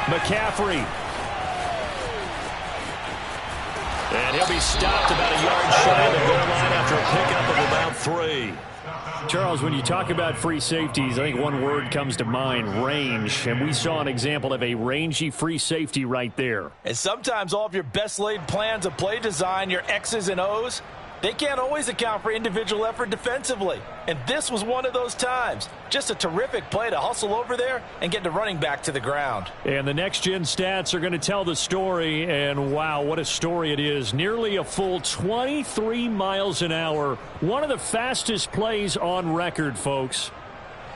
McCaffrey. And he'll be stopped about a yard shy of the goal line after a pickup of about 3. Charles, when you talk about free safeties, I think one word comes to mind, range. And we saw an example of a rangy free safety right there. And sometimes all of your best laid plans of play design, your X's and O's, they can't always account for individual effort defensively. And this was one of those times. Just a terrific play to hustle over there and get the running back to the ground. And the next-gen stats are going to tell the story. And, wow, what a story it is. Nearly a full 23 miles an hour. One of the fastest plays on record, folks.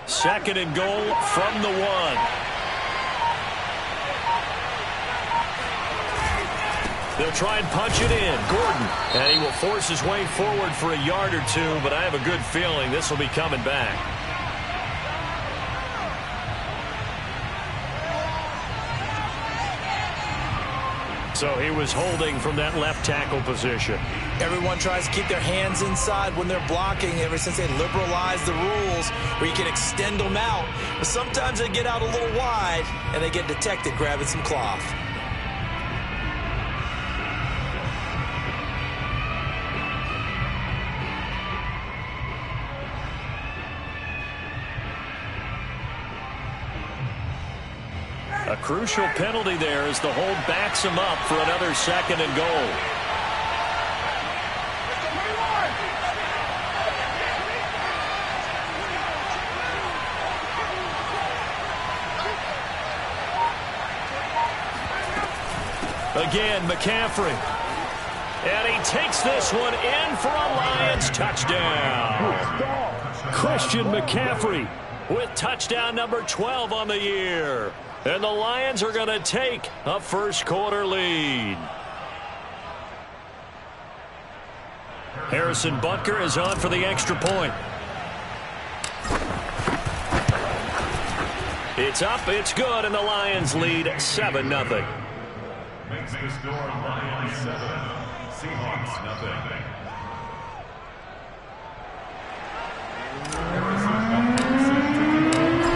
2nd and goal from the 1. They'll try and punch it in. Gordon. And he will force his way forward for a yard or 2, but I have a good feeling this will be coming back. So he was holding from that left tackle position. Everyone tries to keep their hands inside when they're blocking ever since they liberalized the rules where you can extend them out. But sometimes they get out a little wide and they get detected grabbing some cloth. A crucial penalty there as the hold backs him up for another 2nd and goal. Again, McCaffrey. And he takes this one in for a Lions touchdown. Christian McCaffrey with touchdown number 12 on the year. And the Lions are going to take a first-quarter lead. Harrison Butker is on for the extra point. It's up, it's good, and the Lions lead 7-0. Makes the score Lions 7, Seahawks nothing.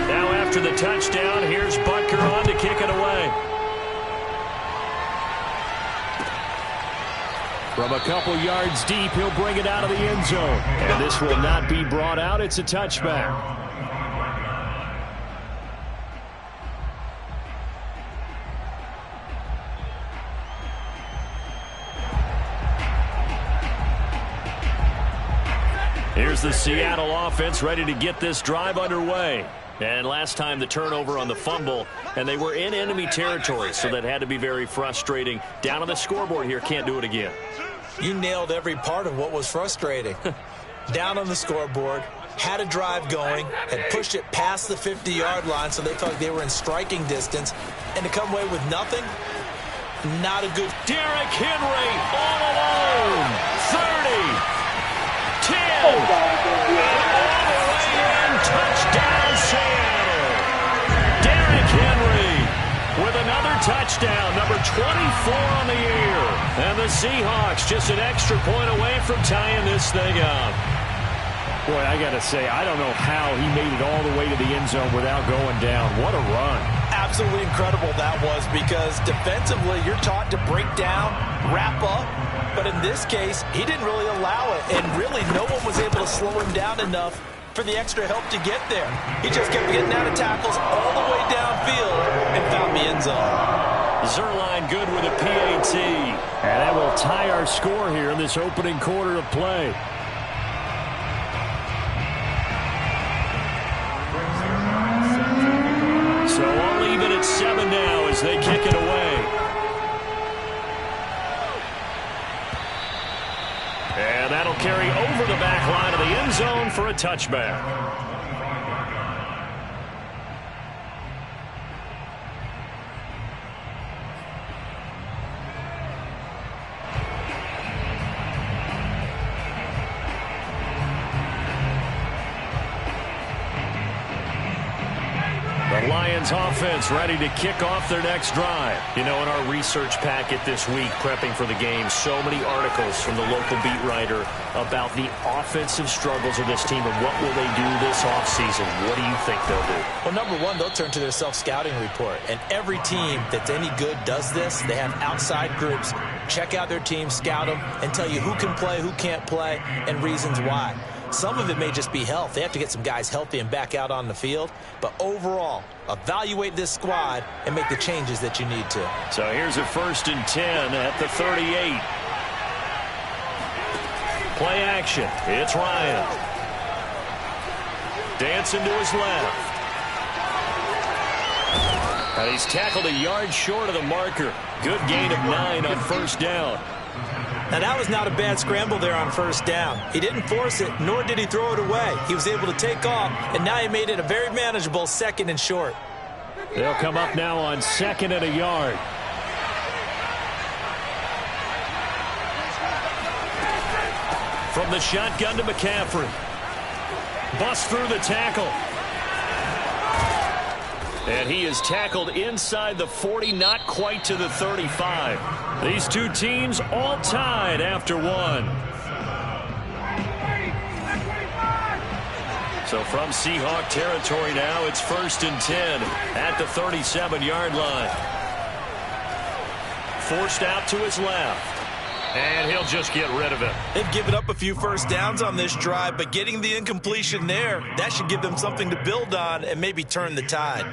Now after the touchdown, here's Butker on to kick it away. From a couple yards deep, he'll bring it out of the end zone. And this will not be brought out. It's a touchback. Here's the Seattle offense ready to get this drive underway. And last time the turnover on the fumble, and they were in enemy territory, so that had to be very frustrating. Down on the scoreboard here, can't do it again. You nailed every part of what was frustrating. Down on the scoreboard, had a drive going, had pushed it past the 50-yard line so they felt like they were in striking distance, and to come away with nothing, not a good... Derrick Henry all alone. 30. 10, and all the way in, touchdown Seattle. Derrick Henry with another touchdown, number 24 on the year. And the Seahawks just an extra point away from tying this thing up. Boy, I got to say, I don't know how he made it all the way to the end zone without going down. What a run. Absolutely incredible that was, because defensively you're taught to break down, wrap up. But in this case, he didn't really allow it, and really no one was able to slow him down enough for the extra help to get there. He just kept getting out of tackles all the way downfield and found the end zone. Zuerlein good with a PAT. And that will tie our score here in this opening quarter of play. So all even at 7 now as they kick it away. And that'll carry over the back line of the end zone for a touchback. The Lions offense ready to kick off their next drive. You know, in our research packet this week, prepping for the game, so many articles from the local beat writer about the offensive struggles of this team and what will they do this offseason. What do you think they'll do? Well, number one, they'll turn to their self-scouting report. And every team that's any good does this. They have outside groups. Check out their team, scout them, and tell you who can play, who can't play, and reasons why. Some of it may just be health. They have to get some guys healthy and back out on the field. But overall, evaluate this squad and make the changes that you need to. So here's a 1st and 10 at the 38. Play action. It's Ryan. Dancing to his left. And he's tackled a yard short of the marker. Good gain of 9 on 1st down. Now, that was not a bad scramble there on 1st down. He didn't force it, nor did he throw it away. He was able to take off, and now he made it a very manageable 2nd and short. They'll come up now on 2nd and a yard. From the shotgun to McCaffrey. Busts through the tackle. And he is tackled inside the 40, not quite to the 35. These two teams all tied after 1. So from Seahawk territory now, it's 1st and 10 at the 37-yard line. Forced out to his left. And he'll just get rid of it. They've given up a few 1st downs on this drive, but getting the incompletion there, that should give them something to build on and maybe turn the tide.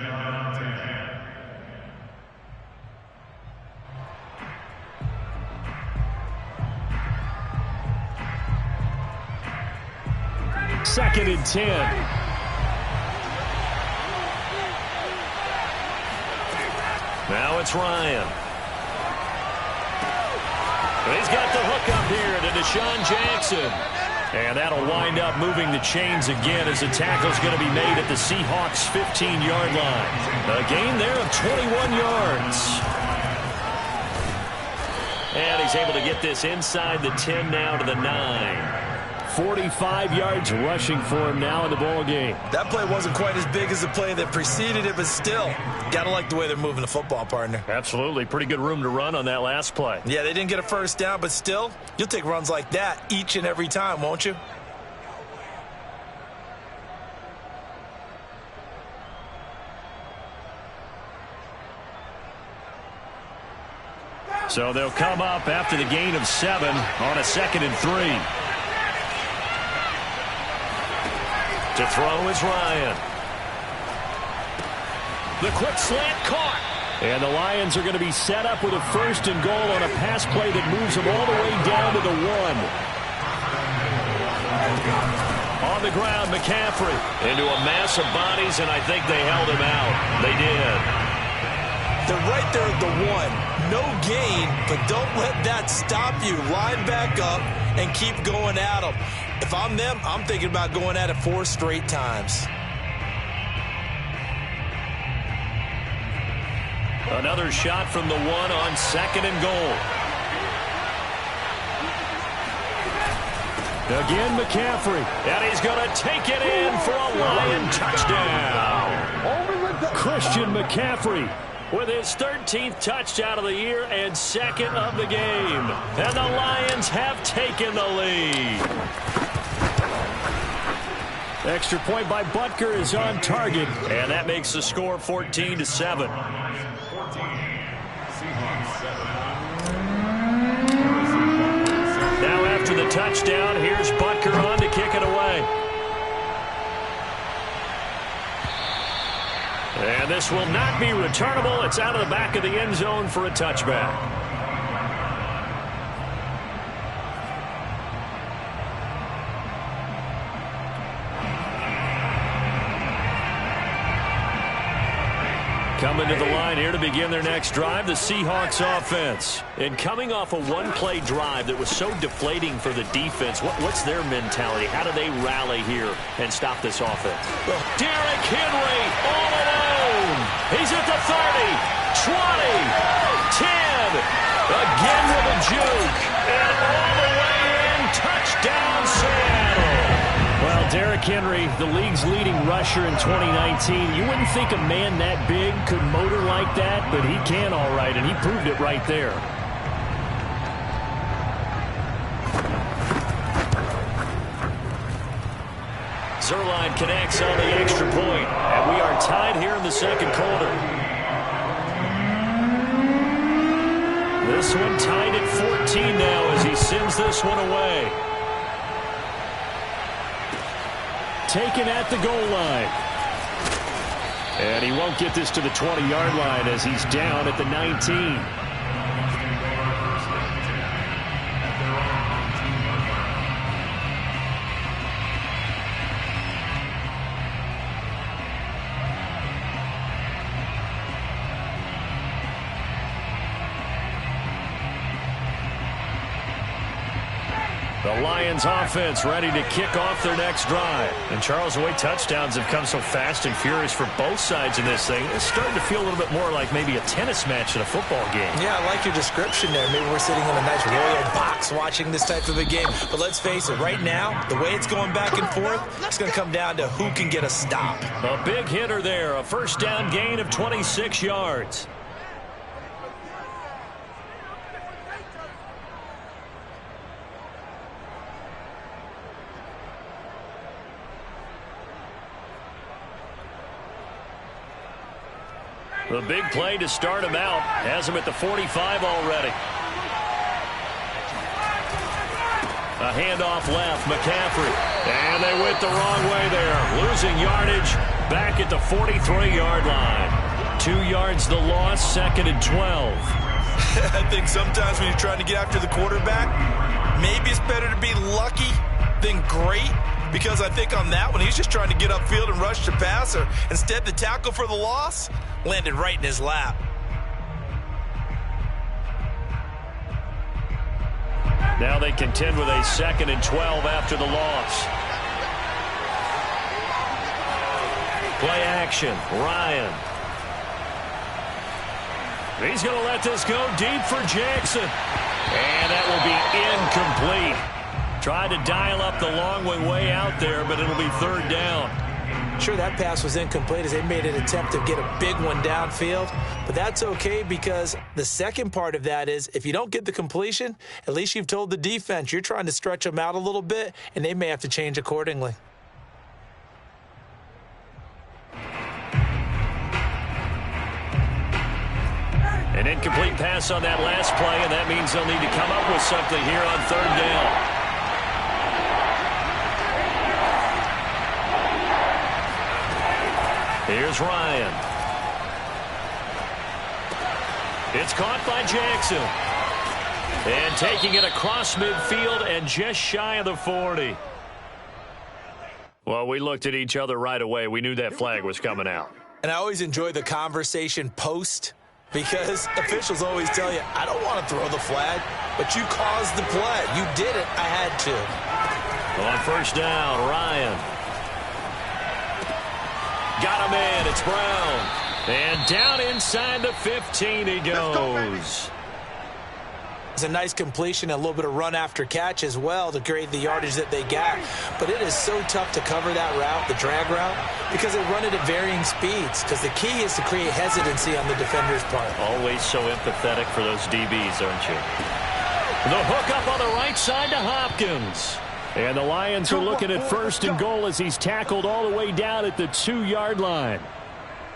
Second and 10. Now it's Ryan. He's got the hook up here to Deshaun Jackson. And that'll wind up moving the chains again as the tackle's going to be made at the Seahawks' 15-yard line. A gain there of 21 yards. And he's able to get this inside the 10 now to the 9. 45 yards rushing for him now in the ball game. That play wasn't quite as big as the play that preceded it, but still, got to like the way they're moving the football, partner. Absolutely. Pretty good room to run on that last play. Yeah, they didn't get a 1st down, but still, you'll take runs like that each and every time, won't you? So they'll come up after the gain of 7 on a 2nd and 3. To throw is Ryan. The quick slant caught. And the Lions are going to be set up with a 1st and goal on a pass play that moves them all the way down to the 1. On the ground, McCaffrey into a mass of bodies, and I think they held him out. They did. They're right there at the 1. No gain, but don't let that stop you. Line back up and keep going at them. If I'm them, I'm thinking about going at it 4 straight times. Another shot from the 1 on 2nd and goal. Again, McCaffrey. And he's going to take it in for a Lion touchdown. Christian McCaffrey with his 13th touchdown of the year and 2nd of the game. And the Lions have taken the lead. Extra point by Butker is on target, and that makes the score 14-7. Now after the touchdown, here's Butker on to kick it away. And this will not be returnable. It's out of the back of the end zone for a touchback. Coming to the line here to begin their next drive, the Seahawks offense. And coming off a one-play drive that was so deflating for the defense, what's their mentality? How do they rally here and stop this offense? Derrick Henry all alone. He's at the 30, 20, 10. Again with a juke. And all the way in. Touchdown, Seattle. Well, Derrick Henry, the league's leading rusher in 2019. You wouldn't think a man that big could motor like that, but he can all right, and he proved it right there. Zuerlein connects on the extra point, and we are tied here in the second quarter. This one tied at 14 now as he sends this one away. Taken at the goal line. And he won't get this to the 20-yard line as he's down at the 19. The Lions offense ready to kick off their next drive. And Charles, the way touchdowns have come so fast and furious for both sides in this thing, it's starting to feel a little bit more like maybe a tennis match in a football game. Yeah, I like your description there. Maybe we're sitting in a nice royal box watching this type of a game. But let's face it, right now, the way it's going back and forth, it's going to come down to who can get a stop. A big hitter there, a first down gain of 26 yards. The big play to start him out. Has him at the 45 already. A handoff left, McCaffrey. And they went the wrong way there. Losing yardage back at the 43-yard line. 2 yards the loss, 2nd and 12. I think sometimes when you're trying to get after the quarterback, maybe it's better to be lucky than great. Because I think on that one, he's just trying to get upfield and rush the passer. Instead, the tackle for the loss landed right in his lap. Now they contend with a 2nd and 12 after the loss. Play action, Ryan. He's going to let this go deep for Jackson. And that will be incomplete. Tried to dial up the long way out there, but it'll be 3rd down. Sure, that pass was incomplete as they made an attempt to get a big one downfield. But that's okay because the second part of that is if you don't get the completion, at least you've told the defense you're trying to stretch them out a little bit, and they may have to change accordingly. An incomplete pass on that last play, and that means they'll need to come up with something here on 3rd down. Here's Ryan. It's caught by Jackson. And taking it across midfield and just shy of the 40. Well, we looked at each other right away. We knew that flag was coming out. And I always enjoy the conversation post because officials always tell you, I don't want to throw the flag, but you caused the play. You did it. I had to. On 1st down, Ryan. Got him in. It's Brown. And down inside the 15 he goes. It's a nice completion, a little bit of run after catch as well to create the yardage that they got. But it is so tough to cover that route, the drag route, because they run it at varying speeds. Because the key is to create hesitancy on the defender's part. Always so empathetic for those DBs, aren't you? The hook up on the right side to Hopkins. And the Lions are looking at 1st and goal as he's tackled all the way down at the 2-yard line.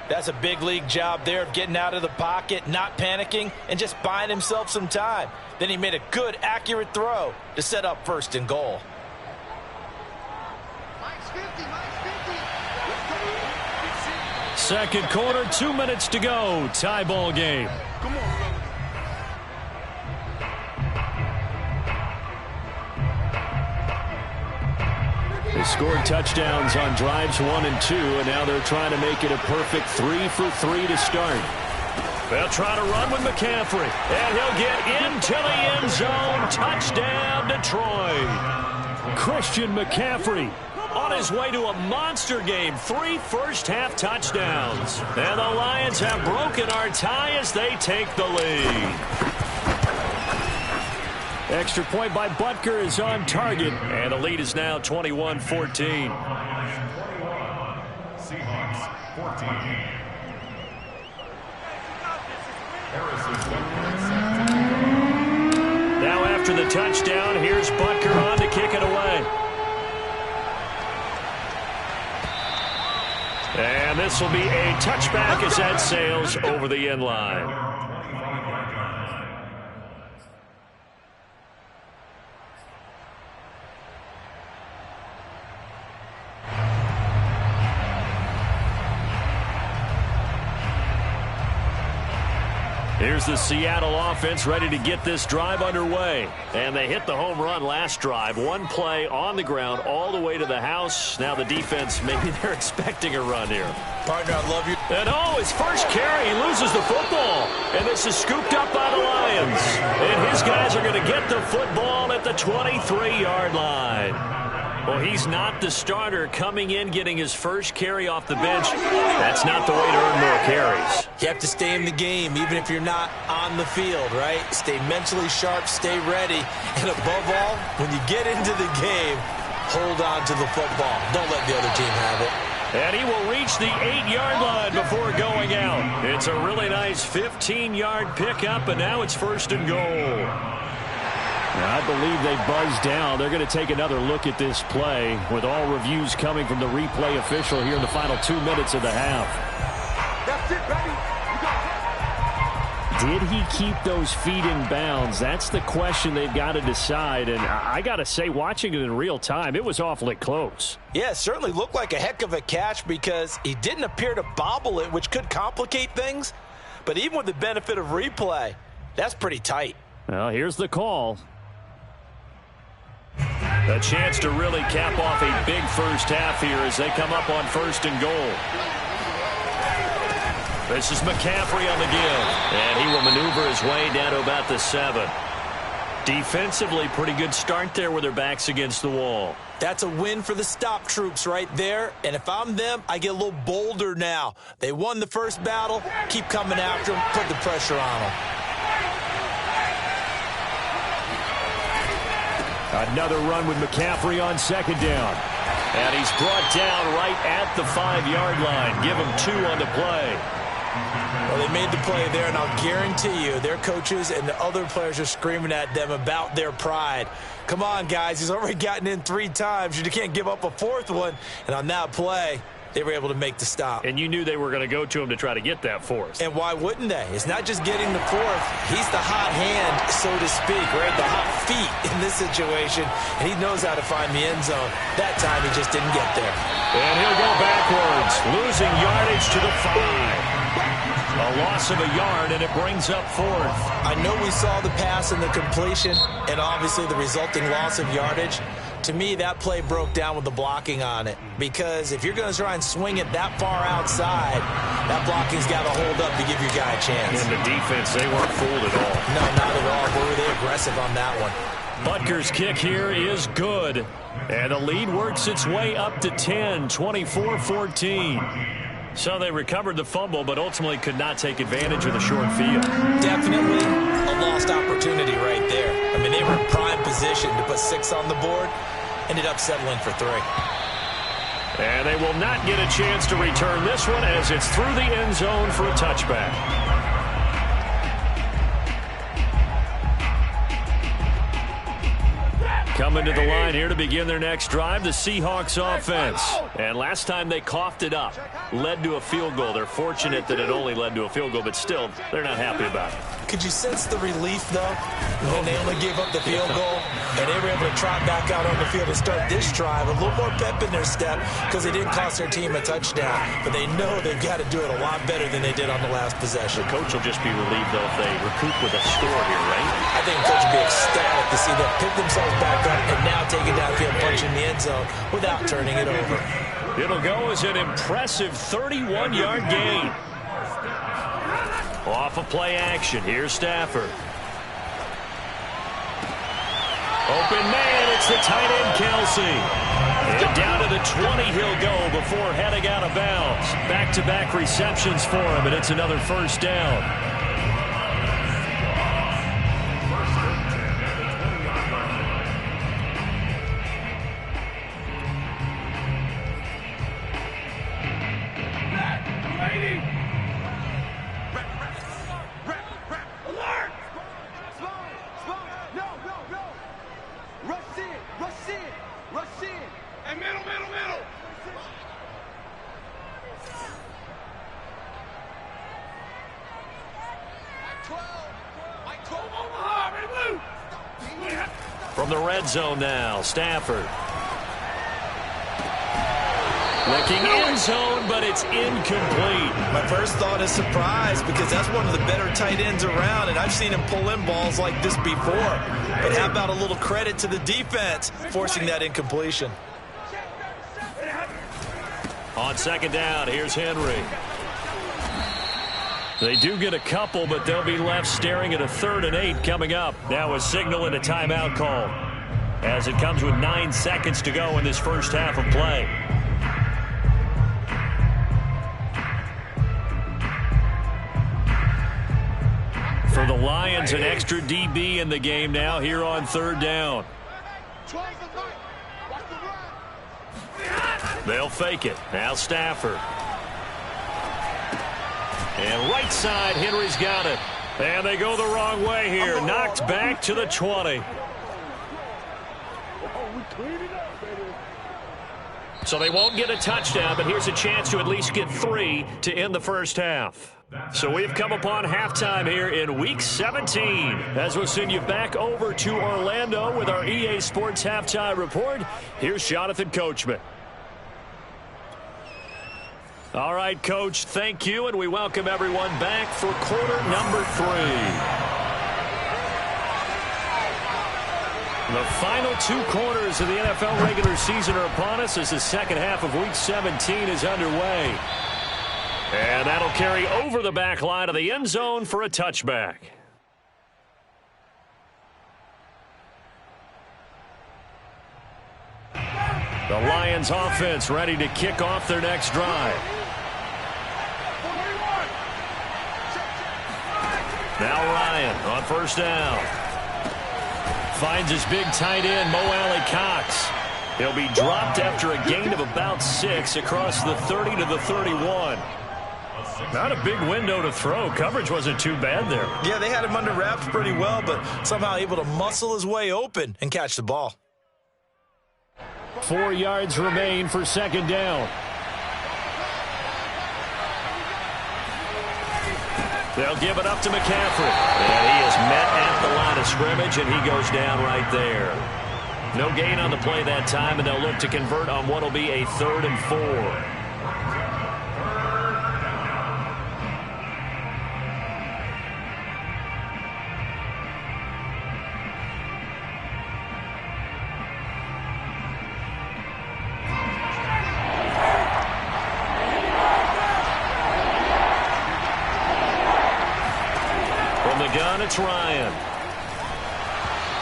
That's a big league job there of getting out of the pocket, not panicking, and just buying himself some time. Then he made a good, accurate throw to set up 1st and goal. Second quarter, 2 minutes to go. Tie ball game. Come on. They scored touchdowns on drives 1 and 2, and now they're trying to make it a perfect 3 for 3 to start. They'll try to run with McCaffrey, and he'll get into the end zone. Touchdown, Detroit. Christian McCaffrey on his way to a monster game. 3 first-half touchdowns. And the Lions have broken our tie as they take the lead. Extra point by Butker is on target, and the lead is now 21-14. 14. Harrison Now after the touchdown, here's Butker on to kick it away. And this will be a touchback as that sails over the end line. Here's the Seattle offense ready to get this drive underway. And they hit the home run last drive. One play on the ground all the way to the house. Now the defense, maybe they're expecting a run here. Partner, I love you. And his first carry, he loses the football. And this is scooped up by the Lions. And his guys are going to get the football at the 23-yard line. Well, he's not the starter coming in, getting his first carry off the bench. That's not the way to earn more carries. You have to stay in the game, even if you're not on the field, right? Stay mentally sharp, stay ready. And above all, when you get into the game, hold on to the football. Don't let the other team have it. And he will reach the 8-yard line before going out. It's a really nice 15-yard pickup, and now it's 1st and goal. I believe they buzzed down. They're going to take another look at this play with all reviews coming from the replay official here in the final 2 minutes of the half. That's it, baby. Did he keep those feet in bounds? That's the question they've got to decide. And I got to say, watching it in real time, it was awfully close. Yeah, it certainly looked like a heck of a catch because he didn't appear to bobble it, which could complicate things. But even with the benefit of replay, that's pretty tight. Well, here's the call. A chance to really cap off a big first half here as they come up on 1st and goal. This is McCaffrey on the give. And he will maneuver his way down to about the 7. Defensively, pretty good start there with their backs against the wall. That's a win for the stop troops right there. And if I'm them, I get a little bolder now. They won the first battle. Keep coming after them. Put the pressure on them. Another run with McCaffrey on 2nd down. And he's brought down right at the 5-yard line. Give him 2 on the play. Well, they made the play there, and I'll guarantee you their coaches and the other players are screaming at them about their pride. Come on, guys. He's already gotten in 3 times. You can't give up a 4th one. And on that play, they were able to make the stop. And you knew they were going to go to him to try to get that 4th. And why wouldn't they? It's not just getting the 4th. He's the hot hand, so to speak, right? The hot feet in this situation. And he knows how to find the end zone. That time, he just didn't get there. And he'll go backwards, losing yardage to the 5. A loss of a yard, and it brings up 4th. I know we saw the pass and the completion, and obviously the resulting loss of yardage. To me, that play broke down with the blocking on it. Because if you're going to try and swing it that far outside, that blocking's got to hold up to give your guy a chance. And the defense, they weren't fooled at all. No, not at all. Boy, were they aggressive on that one. Butker's kick here is good. And the lead works its way up to 10, 24-14. So they recovered the fumble, but ultimately could not take advantage of the short field. Definitely a lost opportunity right there. I mean, they were in prime position to put 6 on the board. Ended up settling for 3. And they will not get a chance to return this one as it's through the end zone for a touchback. Coming to the line here to begin their next drive, the Seahawks offense. And last time they coughed it up, led to a field goal. They're fortunate that it only led to a field goal, but still, they're not happy about it. Could you sense the relief, though, when they only gave up the field goal and they were able to trot back out on the field and start this drive? A little more pep in their step because they didn't cost their team a touchdown. But they know they've got to do it a lot better than they did on the last possession. The coach will just be relieved, though, if they recoup with a score here, right? I think the coach will be ecstatic to see them pick themselves back up and now take it downfield, punch in the end zone without turning it over. It'll go as an impressive 31-yard gain. Off of play action. Here's Stafford. Open man. It's the tight end, Kelsey. And down to the 20 he'll go before heading out of bounds. Back-to-back receptions for him, and it's another 1st down. From the red zone now, Stafford. Looking end zone, but it's incomplete. My first thought is surprise because that's one of the better tight ends around, and I've seen him pull in balls like this before. But how about a little credit to the defense forcing that incompletion? On second down, here's Henry. They do get a couple, but they'll be left staring at a 3rd and 8 coming up. Now a signal and a timeout call as it comes with 9 seconds to go in this first half of play. For the Lions, an extra DB in the game now here on 3rd down. They'll fake it. Now Stafford. And right side, Henry's got it. And they go the wrong way here. Knocked back to the 20. So they won't get a touchdown, but here's a chance to at least get 3 to end the first half. So we've come upon halftime here in Week 17 as we'll send you back over to Orlando with our EA Sports Halftime Report. Here's Jonathan Coachman. All right, Coach, thank you, and we welcome everyone back for quarter number 3. The final 2 quarters of the NFL regular season are upon us as the second half of Week 17 is underway. And that'll carry over the back line of the end zone for a touchback. The Lions offense ready to kick off their next drive. Now Ryan on first down. Finds his big tight end, Mo Alley-Cox. He'll be dropped after a gain of about 6 across the 30 to the 31. Not a big window to throw. Coverage wasn't too bad there. Yeah, they had him under wraps pretty well, but somehow able to muscle his way open and catch the ball. 4 yards remain for second down. They'll give it up to McCaffrey. And he is met at the line of scrimmage, and he goes down right there. No gain on the play that time, and they'll look to convert on what will be a 3rd and 4. It's Ryan.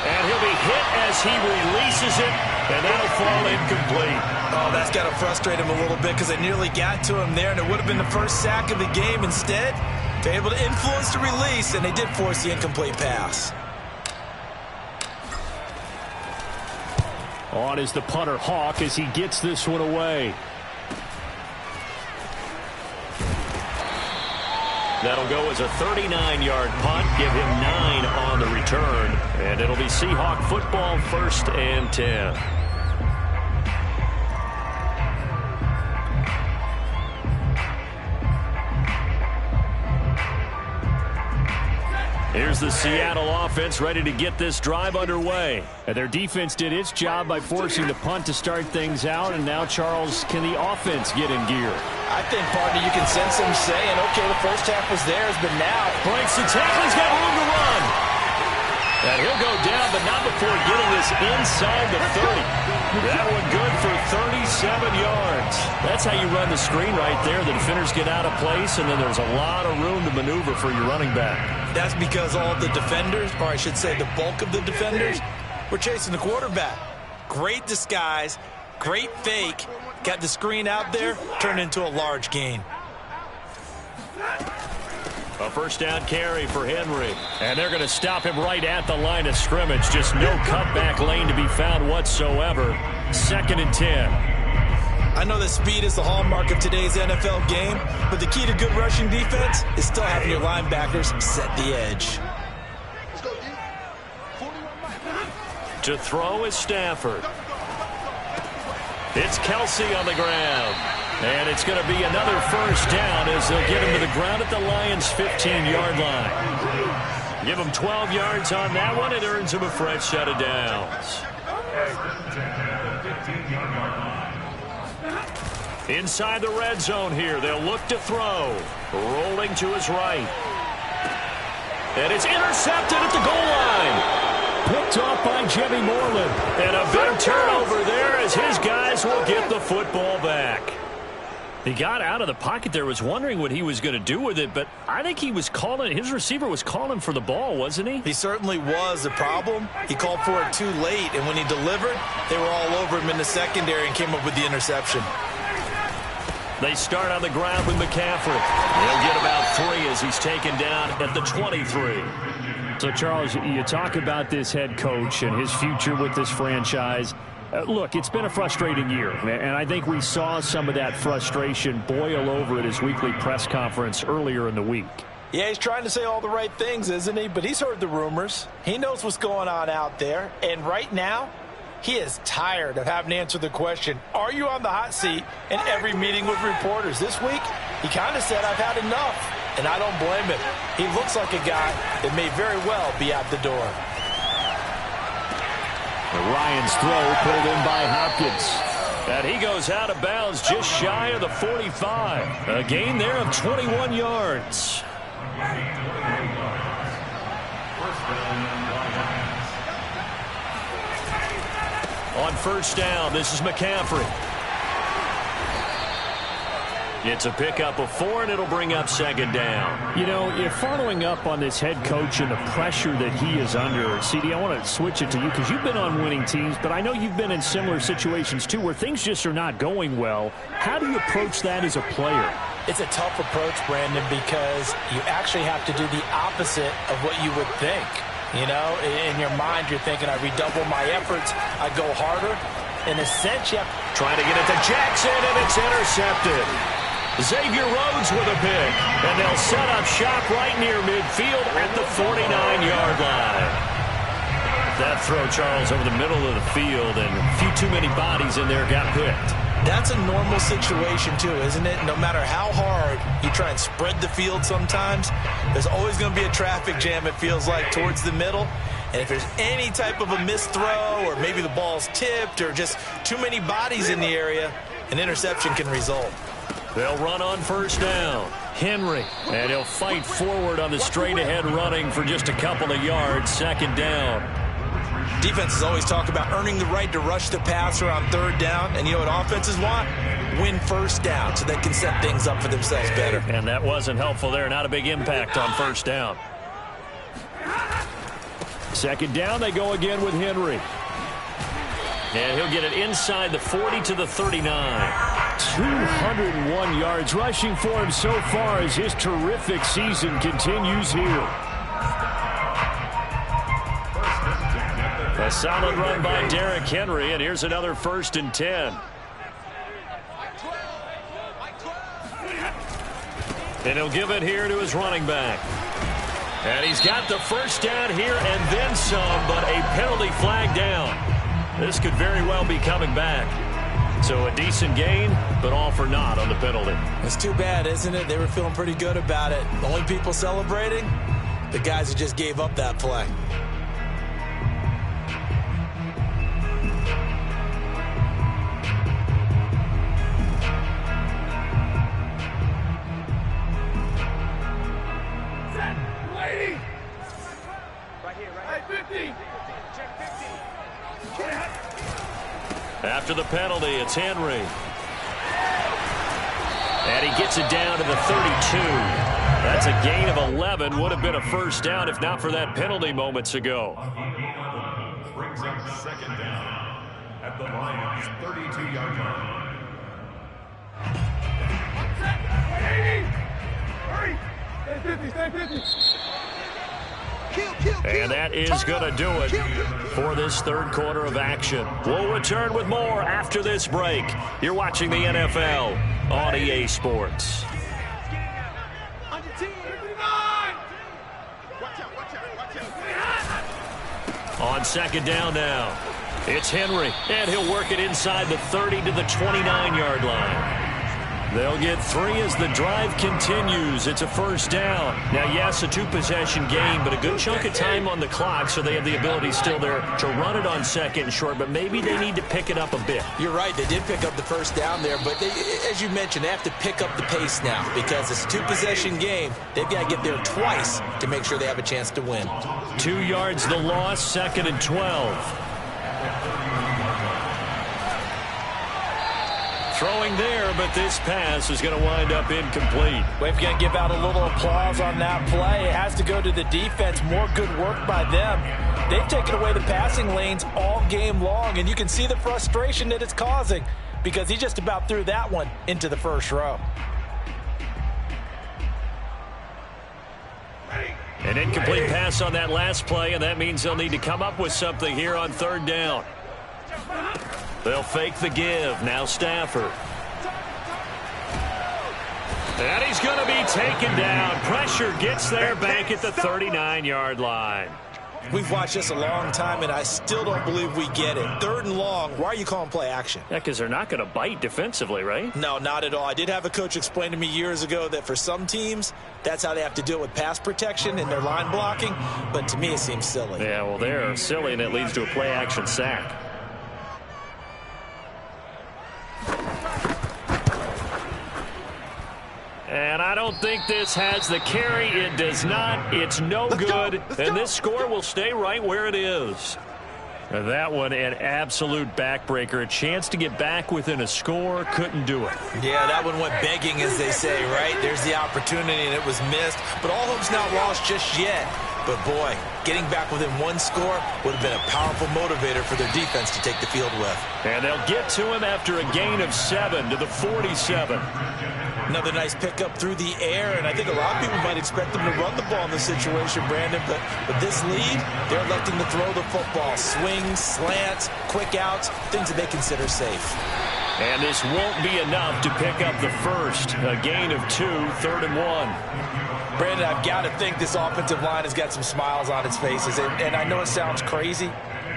And he'll be hit as he releases it, and that'll fall incomplete. Oh, that's got to frustrate him a little bit because they nearly got to him there, and it would have been the first sack of the game. Instead, they're able to influence the release, and they did force the incomplete pass. On is the punter, Hawk, as he gets this one away. That'll go as a 39-yard punt, give him 9 on the return, and it'll be Seahawk football 1st and 10. Here's the Seattle offense ready to get this drive underway. And their defense did its job by forcing the punt to start things out, and now, Charles, can the offense get in gear? I think, partner, you can sense them saying, okay, the first half was theirs, but now breaks the tackle. He's got room to run. And he'll go down, but not before getting this inside the 30. That one good for 37 yards. That's how you run the screen right there. The defenders get out of place, and then there's a lot of room to maneuver for your running back. That's because all the defenders, or I should say the bulk of the defenders, were chasing the quarterback. Great disguise, great fake. Got the screen out there, turned into a large gain. A first down carry for Henry. And they're going to stop him right at the line of scrimmage. Just no cutback lane to be found whatsoever. 2nd and 10. I know that speed is the hallmark of today's NFL game, but the key to good rushing defense is still having your linebackers set the edge. To throw is Stafford. It's Kelsey on the ground. And it's going to be another first down as they'll get him to the ground at the Lions' 15-yard line. Give him 12 yards on that one. It earns him a fresh set of downs. Inside the red zone here. They'll look to throw. Rolling to his right. And it's intercepted at the goal line. Picked off by Jimmy Moreland. And a big turnover there as his guys will get the football back. He got out of the pocket there, was wondering what he was going to do with it, but I think he was calling, his receiver was calling for the ball, wasn't he? He certainly was. The problem, he called for it too late, and when he delivered, they were all over him in the secondary and came up with the interception. They start on the ground with McCaffrey. He'll get about 3 as he's taken down at the 23. So, Charles, you talk about this head coach and his future with this franchise. Look, it's been a frustrating year, and I think we saw some of that frustration boil over at his weekly press conference earlier in the week. Yeah, he's trying to say all the right things, isn't he? But he's heard the rumors. He knows what's going on out there. And right now, he is tired of having to answer the question, are you on the hot seat in every meeting with reporters? This week, he kind of said, I've had enough. And I don't blame him. He looks like a guy that may very well be out the door. Ryan's throw pulled in by Hopkins. And he goes out of bounds just shy of the 45. A gain there of 21 yards. On first down, this is McCaffrey. It's a pickup of 4, and it'll bring up second down. You know, if following up on this head coach and the pressure that he is under, CD, I want to switch it to you because you've been on winning teams, but I know you've been in similar situations too where things just are not going well. How do you approach that as a player? It's a tough approach, Brandon, because you actually have to do the opposite of what you would think. You know, in your mind, you're thinking, I redouble my efforts, I go harder. In a sense, you have trying to get it to Jackson, and it's intercepted. Xavier Rhodes with a pick, and they'll set up shop right near midfield at the 49-yard line. That throw, Charles, over the middle of the field, and a few too many bodies in there got picked. That's a normal situation, too, isn't it? No matter how hard you try and spread the field sometimes, there's always going to be a traffic jam, it feels like, towards the middle. And if there's any type of a missed throw or maybe the ball's tipped or just too many bodies in the area, an interception can result. They'll run on first down. Henry, and he'll fight forward on the straight-ahead running for just a couple of yards. Second down. Defenses always talk about earning the right to rush the passer on third down. And you know what offenses want? Win first down so they can set things up for themselves better. And that wasn't helpful there. Not a big impact on first down. Second down, they go again with Henry. And he'll get it inside the 40 to the 39. 201 yards rushing for him so far as his terrific season continues here. A solid run by Derrick Henry, and here's another 1st and 10. And he'll give it here to his running back. And he's got the first down here and then some, but a penalty flag down. This could very well be coming back. So a decent gain, but all for naught on the penalty. It's too bad, isn't it? They were feeling pretty good about it. The only people celebrating, the guys who just gave up that play. After the penalty, it's Henry. And he gets it down to the 32. That's a gain of 11. Would have been a first down if not for that penalty moments ago. Brings up second down at the Lions' 32-yard line. Hurry! Stay 50, stay 50. And that is going to do it for this third quarter of action. We'll return with more after this break. You're watching the NFL on EA Sports. On second down now, it's Henry, and he'll work it inside the 30 to the 29-yard line. They'll get 3 as the drive continues. It's a first down. Now, yes, a 2-possession game, but a good chunk of time on the clock, so they have the ability still there to run it on second and short, but maybe they need to pick it up a bit. You're right. They did pick up the first down there, but as you mentioned, they have to pick up the pace now because it's a 2-possession game. They've got to get there twice to make sure they have a chance to win. 2 yards the loss, 2nd and 12. Throwing there, but this pass is going to wind up incomplete. We're going to give out a little applause on that play. It has to go to the defense. More good work by them. They've taken away the passing lanes all game long, and you can see the frustration that it's causing because he just about threw that one into the first row. An incomplete pass on that last play, and that means they'll need to come up with something here on 3rd down. They'll fake the give. Now Stafford. And he's going to be taken down. Pressure gets there back at the 39-yard line. We've watched this a long time, and I still don't believe we get it. 3rd and long. Why are you calling play action? Yeah, because they're not going to bite defensively, right? No, not at all. I did have a coach explain to me years ago that for some teams, that's how they have to deal with pass protection and their line blocking. But to me, it seems silly. Yeah, well, they're silly, and it leads to a play action sack. And I don't think this has the carry. It does not. It's no good. And this score will stay right where it is. And that one, an absolute backbreaker. A chance to get back within a score. Couldn't do it. Yeah, that one went begging, as they say, right? There's the opportunity, and it was missed. But all hope's not lost just yet. But, boy, getting back within 1 score would have been a powerful motivator for their defense to take the field with. And they'll get to him after a gain of 7 to the 47. Another nice pickup through the air, and I think a lot of people might expect them to run the ball in this situation, Brandon, but with this lead, they're electing to throw the football. Swings, slants, quick outs, things that they consider safe. And this won't be enough to pick up the first. A gain of 2, 3rd and 1. Brandon, I've got to think this offensive line has got some smiles on its faces, and I know it sounds crazy,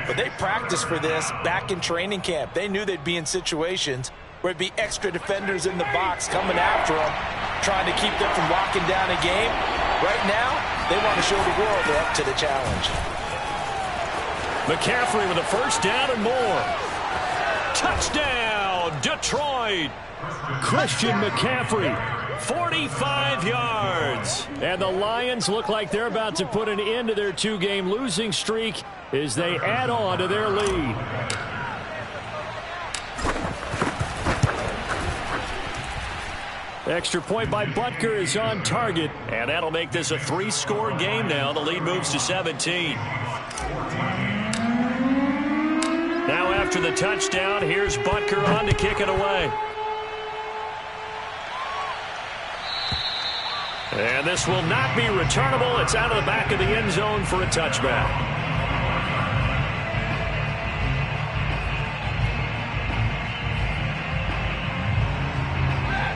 but they practiced for this back in training camp. They knew they'd be in situations where it'd be extra defenders in the box coming after them, trying to keep them from locking down a game. Right now, they want to show the world they're up to the challenge. McCaffrey with a first down and more. Touchdown, Detroit. Christian McCaffrey, 45 yards. And the Lions look like they're about to put an end to their 2-game losing streak as they add on to their lead. Extra point by Butker is on target, and that'll make this a 3-score game now. The lead moves to 17. Now after the touchdown, here's Butker on to kick it away. And this will not be returnable. It's out of the back of the end zone for a touchback.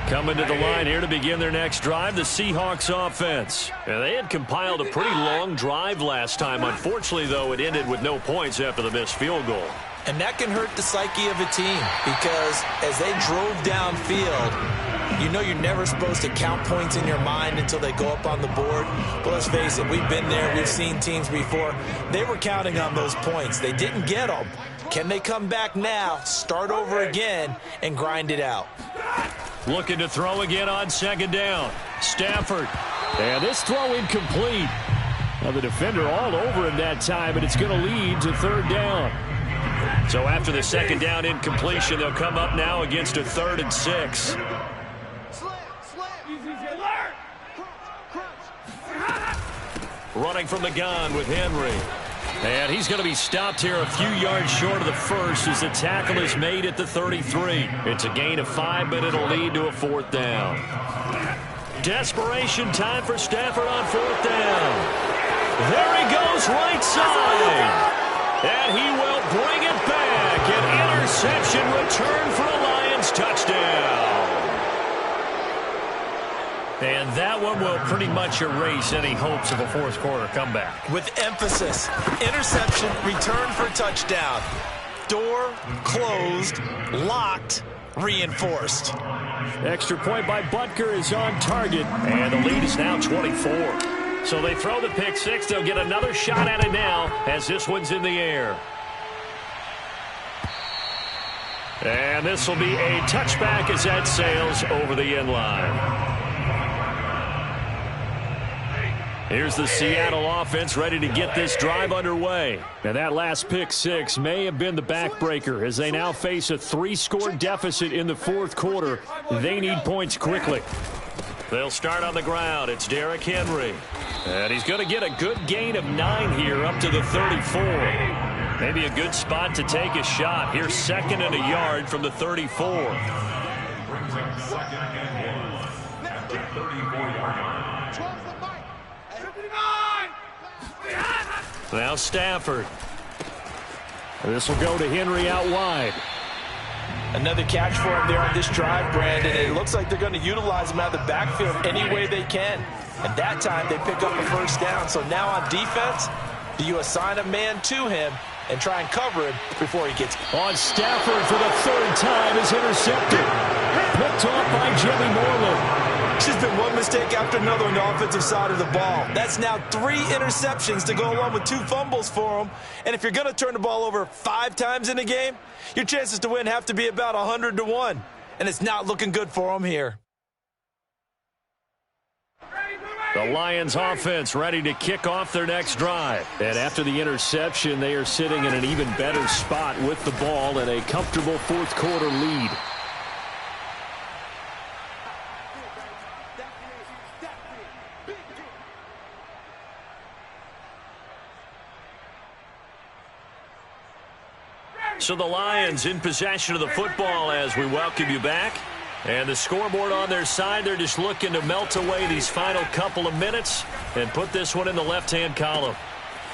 Coming to the line here to begin their next drive, the Seahawks offense. And they had compiled a pretty long drive last time. Unfortunately, though, it ended with no points after the missed field goal. And that can hurt the psyche of a team because as they drove downfield, you know you're never supposed to count points in your mind until they go up on the board. But let's face it, we've been there. We've seen teams before. They were counting on those points. They didn't get them. Can they come back now, start over again, and grind it out? Looking to throw again on 2nd down. Stafford. And this throw incomplete. Now the defender all over him that time, but it's going to lead to 3rd down. So after the 2nd down incompletion, they'll come up now against a 3rd and 6. Running from the gun with Henry. And he's going to be stopped here a few yards short of the first as the tackle is made at the 33. It's a gain of 5, but it'll lead to a 4th down. Desperation time for Stafford on 4th down. There he goes right side. And he will bring it back. An interception return for a Lions touchdown. And that one will pretty much erase any hopes of a 4th quarter comeback. With emphasis, interception, return for a touchdown. Door closed, locked, reinforced. Extra point by Butker is on target. And the lead is now 24. So they throw the pick six. They'll get another shot at it now as this one's in the air. And this will be a touchback as that sails over the end line. Here's the Seattle offense ready to get this drive underway. And that last pick six may have been the backbreaker as they now face a 3-score deficit in the fourth quarter. They need points quickly. They'll start on the ground. It's Derrick Henry. And he's going to get a good gain of 9 here up to the 34. Maybe a good spot to take a shot. Here's 2nd and a yard from the 34. Brings up 2nd and 1 at the 34-yard line. Now Stafford. This will go to Henry out wide. Another catch for him there on this drive, Brandon. It looks like they're going to utilize him out of the backfield any way they can. And that time they pick up a first down. So now on defense, do you assign a man to him and try and cover him before he gets on? Stafford for the 3rd time is intercepted. Picked off by Jimmy Moreland. It's just been one mistake after another on the offensive side of the ball. That's now 3 interceptions to go along with 2 fumbles for him. And if you're going to turn the ball over 5 times in a game, your chances to win have to be about 100-1. And it's not looking good for him here. The Lions offense ready to kick off their next drive. And after the interception, they are sitting in an even better spot with the ball and a comfortable fourth quarter lead. So the Lions in possession of the football as we welcome you back. And the scoreboard on their side, they're just looking to melt away these final couple of minutes and put this one in the left-hand column.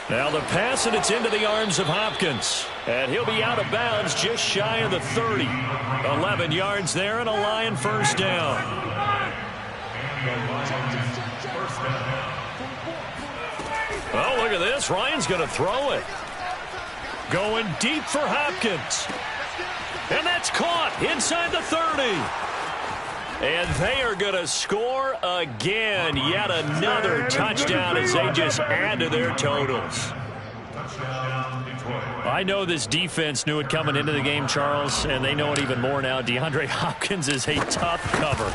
Now the pass, and it's into the arms of Hopkins. And he'll be out of bounds just shy of the 30. 11 yards there and a Lion first down. Oh, look at this. Ryan's going to throw it. Going deep for Hopkins. And that's caught inside the 30. And they are going to score again. Yet another touchdown as they just add to their totals. I know this defense knew it coming into the game, Charles, and they know it even more now. DeAndre Hopkins is a tough cover.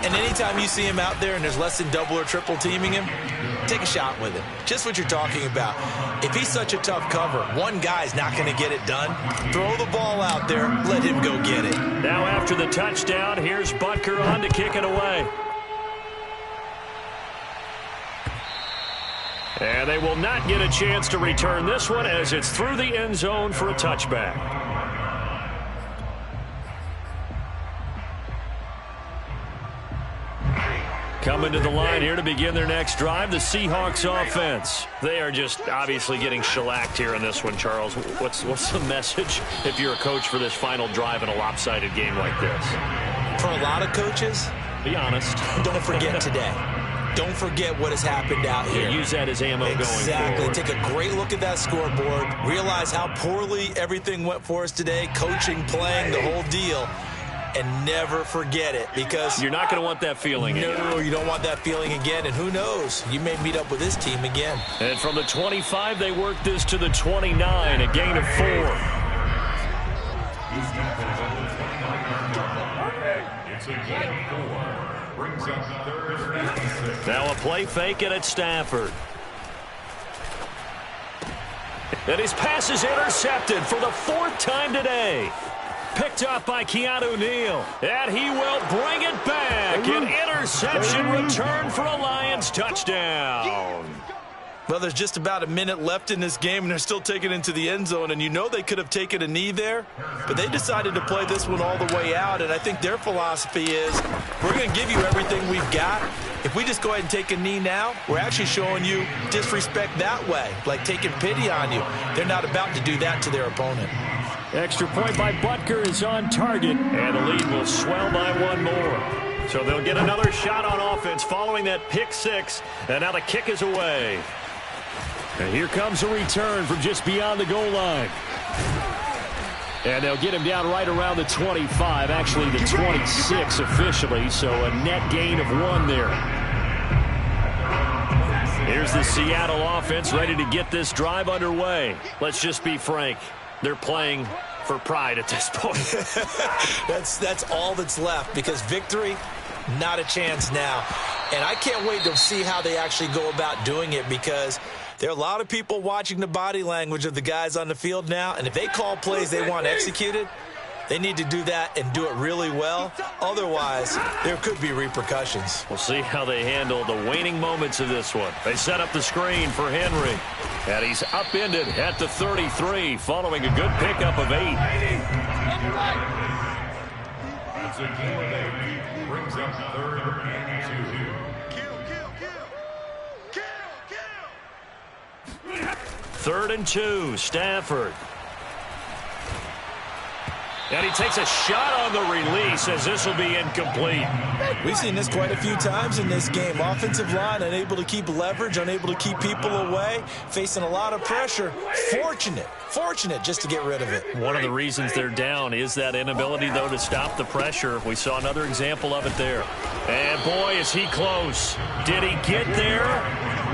And anytime you see him out there and there's less than double or triple teaming him, take a shot with him. Just what you're talking about. If he's such a tough cover, one guy's not going to get it done. Throw the ball out there. Let him go get it. Now after the touchdown, here's Butker on to kick it away. And they will not get a chance to return this one as it's through the end zone for a touchback. Coming to the line here to begin their next drive, the Seahawks offense. They are just obviously getting shellacked here in this one, Charles. What's the message if you're a coach for this final drive in a lopsided game like this? For a lot of coaches, be honest. Don't forget today. Don't forget what has happened out here. Yeah, use that as ammo going forward. Exactly. Take a great look at that scoreboard. Realize how poorly everything went for us today. Coaching, playing, the whole deal. And never forget it, because you're not going to want that feeling again. No, you don't want that feeling again. And who knows? You may meet up with this team again. And from the 25, they work this to the 29, a gain of 4. It's a gain of 4. Brings up 3rd and 6. Now a play fake, and it's Stafford. And his pass is intercepted for the 4th time today. Picked up by Keanu Neal. And he will bring it back. An interception return for a Lions touchdown. Well, there's just about a minute left in this game, and they're still taking it into the end zone. And you know they could have taken a knee there, but they decided to play this one all the way out. And I think their philosophy is, we're going to give you everything we've got. If we just go ahead and take a knee now, we're actually showing you disrespect that way, like taking pity on you. They're not about to do that to their opponent. Extra point by Butker is on target. And the lead will swell by 1 more. So they'll get another shot on offense following that pick 6. And now the kick is away. And here comes a return from just beyond the goal line. And they'll get him down right around the 25, actually the 26 officially, so a net gain of 1 there. Here's the Seattle offense ready to get this drive underway. Let's just be frank. They're playing for pride at this point. That's all that's left, because victory, not a chance now. And I can't wait to see how they actually go about doing it, because there are a lot of people watching the body language of the guys on the field now, and if they call plays they want executed, they need to do that and do it really well. Otherwise, there could be repercussions. We'll see how they handle the waning moments of this one. They set up the screen for Henry, and he's upended at the 33 following a good pickup of 8. It's a game of 8. Brings up 3rd and 2. 3rd and 2, Stafford. And he takes a shot on the release as this will be incomplete. We've seen this quite a few times in this game. Offensive line unable to keep leverage, unable to keep people away, facing a lot of pressure. Fortunate just to get rid of it. One of the reasons they're down is that inability, though, to stop the pressure. We saw another example of it there. And, boy, is he close. Did he get there?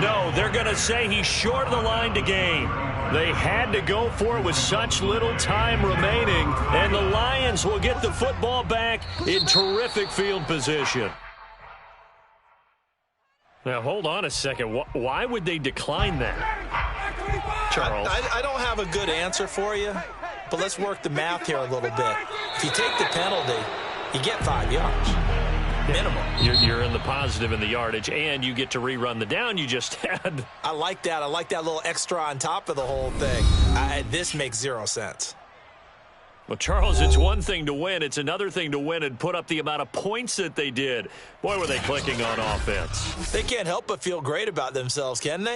No, they're going to say he's short of the line to gain. They had to go for it with such little time remaining, and the Lions will get the football back in terrific field position. Now, hold on a second. Why would they decline that, Charles? I don't have a good answer for you, but let's work the math here a little bit. If you take the penalty, you get 5 yards. Minimum. You're in the positive in the yardage, and you get to rerun the down you just had. I like that. I like that little extra on top of the whole thing. This makes 0 sense. Well, Charles, it's one thing to win. It's another thing to win and put up the amount of points that they did. Boy, were they clicking on offense. They can't help but feel great about themselves, can they?